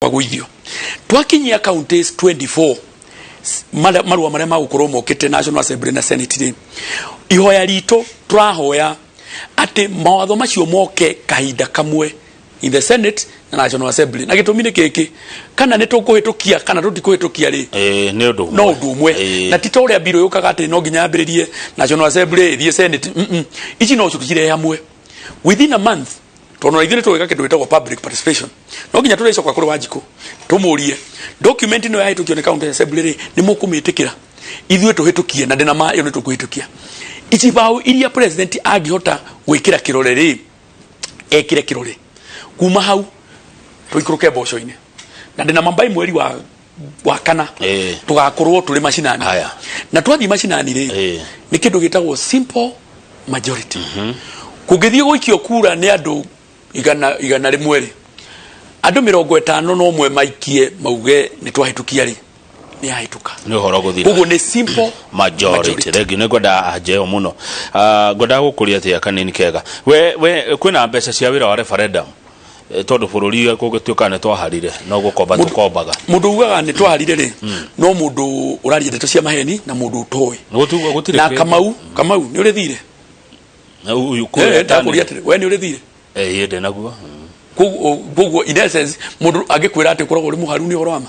Waguithio twakinyia counties 24 marua maria magukoro mokete National Assembly na Senate ihoya rito turahoya ati mawatho macio moke kahinda kamwe in the Senate na National Assembly na gitumine kiki kana nitukuhitukia kana tutikuhitukia ri ni undu no undu umwe na tito uria biro yukaga ati no nginya ambiririe National Assembly the Senate ici no cikire hamwe within a month tono ithire tuweka kindu gitagwo public participation no nginya tureco kwa kuri Wanjiku tumurie document no ya hitukio ne county assembly ni mukumitikira ithuĩ tuhitukie na ndina ma yo nitukuhitukia ici bau iria president agihota gwikira kirore ri ekire kirore kuma hau tuikuruke boco-ini na ndina mambai mweri wa kana tugakorwo turi macinani na twathi macinani ri ni kindu gitagwo simple majority kugithie guikio kura ni andu igana rimwe ri andu 50 no mwe maikie mauge ni twahitukia ri ni ahituka ni horo guthira ugo ni simple majority regi ne goda ajeo muno goda gukuria tia Kanini Kega we kwina mbeca cia wira wa referendum tondu bururi kugituka ne twaharire no gukomba tukombaga mundu ugaga ne twaharire ri no mundu uraria ndeto cia maheni na mundu utoi gutire na kamau ni urithire uyu ko ndakuria ati we ni urithire yende naguo kugo in essence mundu agikwira ati korwo uri muharu ni horoma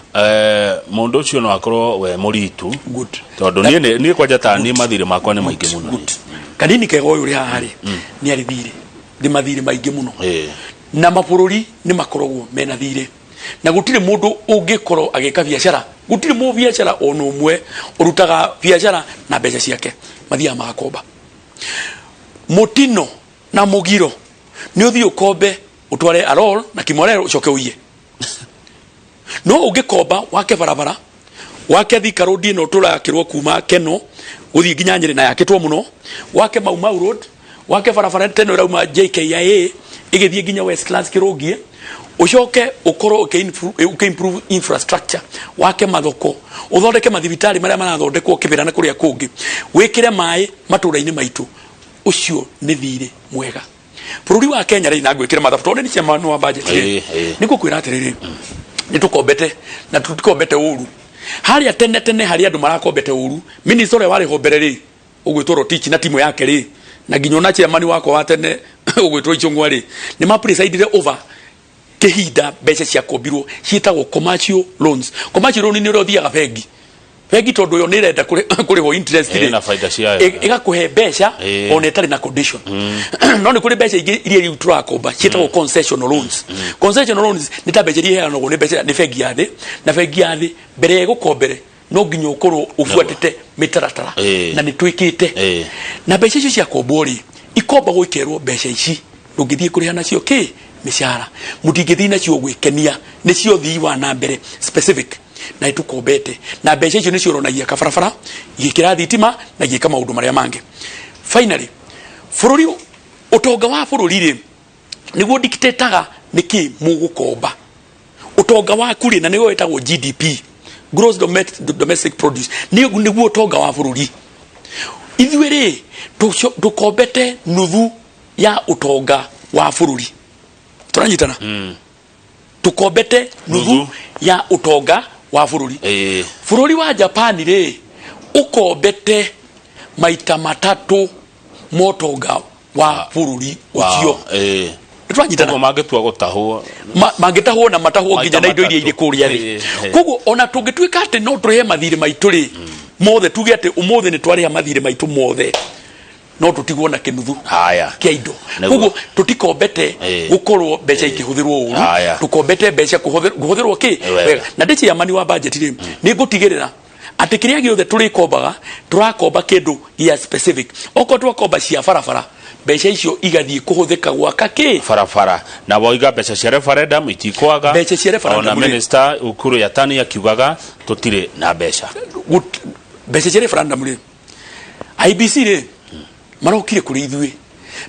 mundu ucio no akorwo we muritu good tondu ni kwaja ta ni mathire makwa ni maingi muno Kanini Kega uyu ri hari ni arithire ndi mathire maingi muno na mapururi ni makorogwo mena thire na gutire mundu ungikorwo agika biashara gutire mu biashara ono umwe urutaga biashara na mbeca ciake mathia magakomba mutino na mugiro ni uthi ukombe utware arol na kimorero ucoke uiye no ungikomba wake barabara wake thika road no turakirwo kuma Keno uthi nginya Nyeri na yakitwo muno wake Mau road wake barabara teno rauma JKIA igithie nginya West Class kirogie ucoke ukoro improve infrastructure wake mathoko uthondeke mathibitari maria marathondekwo kibirana kuria kungi wikire mai matura-ini maitu ucio ni thire mwega bururi wa Kenya ri na gwikira mathabu tonde ni ciama no wa budget ni gukwira atiriri ni tukombete na tutikombete uru haria tene haria andu marakombete uru minister wari hombere ri ugwitoro teach na timu yake ri na nginyo na chairman wako wa tene ugwitoro ichungwa ri ni ma presided over kehinda mbeca cia kombirwo ciitagwo commercial loans ni rothiaga bengi tondu yo ni renda kuri ho interest ri na faida ciayo igakuhe mbeca ona itari na condition no ni kuri mbeca iria ri turakomba ciitagwo concessional loans concessional loans ni ta mbeca iria heanagwo ni mbeca ni bengi ya thi na bengi ya thi mbere gukombere no nginyo ukorwo ufuatite mitaratara na ni twikite na mbeca icio cia kombo ri ikomba guikerwo mbeca ici ndungithie kuri hana cio mishara mutingithii nacio gwikenia nicio thii wa na mbere specific na itukombete na mbeca icio nicio ronagia kabarabara igikira thitima na igika maundu maria mangi finally bururi utonga wa bururi ri niguo dictatorga niki mugukomba utonga wa kuri na nigo wetagwo GDP gross domestic produce niguo utonga wa bururi ithuĩ ri tukombete nuthu ya utonga wa bururi turanyitana tukombete nuthu ya utonga wa bururi bururi wa Japan ri ukombete maita matatu motonga wa bururi ucio turanyitana mangitua gutahwo mangitahwo na matahwo nginya na indo iria iri kuria ri koguo ona tungituika ati no turehe mathire maitu ri mothe tuge ati umothe ni twareha mathire maitu mothe no tutigwo na kinuthu kia indo koguo tutikombete gukorwo mbeca ikihũthĩrwo uru tukombete mbeca kuhũthĩrwo ki na ndici ya mani wa budget ri ni ngutigirira ati kiria giothe turikombaga turakomba kindu ya specific oko twakomba cia barabara mbeca icio igathie kuhuthika gwaka ki barabara na boiga mbeca cia referendum itikwaga mbeca cia referendum na minister Ukuru Yatani akiugaga tutire na mbeca cia referendum ri IBC ri marokire kuri ithuĩ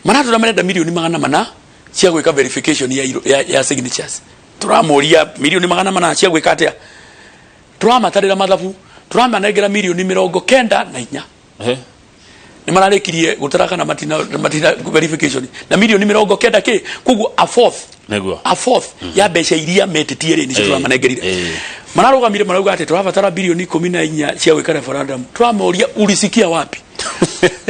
maratura marenda milioni 400 cia gwika verification ya signatures turamoria milioni 400 cia gwika atia turamatarira mathabu turamanengera milioni 94 ni mararikirie gutaraka na matina verification na milioni 90 ke kugu a fourth ya besha iria metetiere ni cyo manengerire mararugamire marauga ati turabatara bilioni 14 cia gwika referendum turamoria ulisikia wapi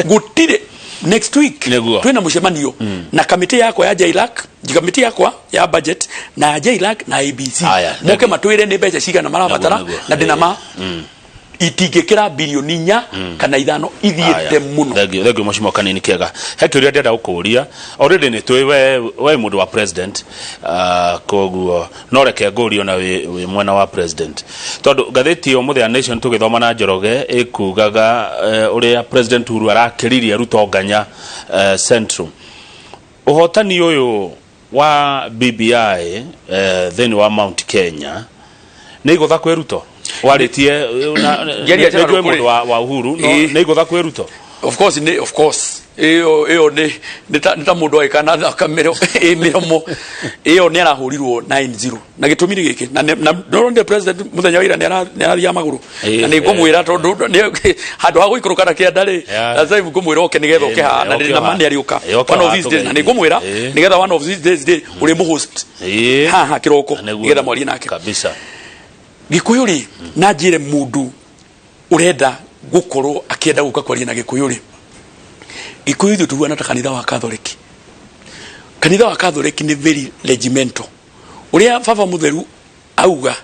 gutire next week twina mucemanio na kamiti yako ya JLAC kamiti yako ya budget na JLAC na ABC moke matwire ni besha ciga na marabatara na dinama itigekera bilioni 4 kana 5 ithiete muno thegio mushimo Kanini Kega hekiria ndenda gukuria already ni twi we mundu wa president koguo no reke ngurio na we mwena wa president tondu gatheti yo muthia nation tugithoma na Njoroge ikugaga uria president Uhuru arakiririe rutonganya central uhotani uyu wa BBI then wa Mount Kenya ni igutha kwiruto waritie na mundu wa Uhuru no ni igutha kwiruto of course eo nita mundu aikana thakamero miromo eo ni arahurirwo 9-0 na gitumiri giki na no the president muthenya wira ni arathia maguru na ni ngumwira tondu handu ha guikuruka na kiandari sasa ngumwira oke nigetha oke ha na ni mani ariuka one of these days na ni ngumwira nigetha one of these days uri mu host ha kiroko nigetha mwari nake kabisa Gikuyuri na njire mundu urenda gukorwo akienda guka kwaria na Gikuyuri Gikuyu tuwana ta kanitha wa Catholic ni very regimental uria baba mutheru auga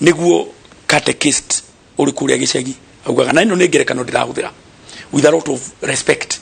niguo catechist uri kuria gicegi auga na ino ni ngerekano ndirahuthira with a lot of respect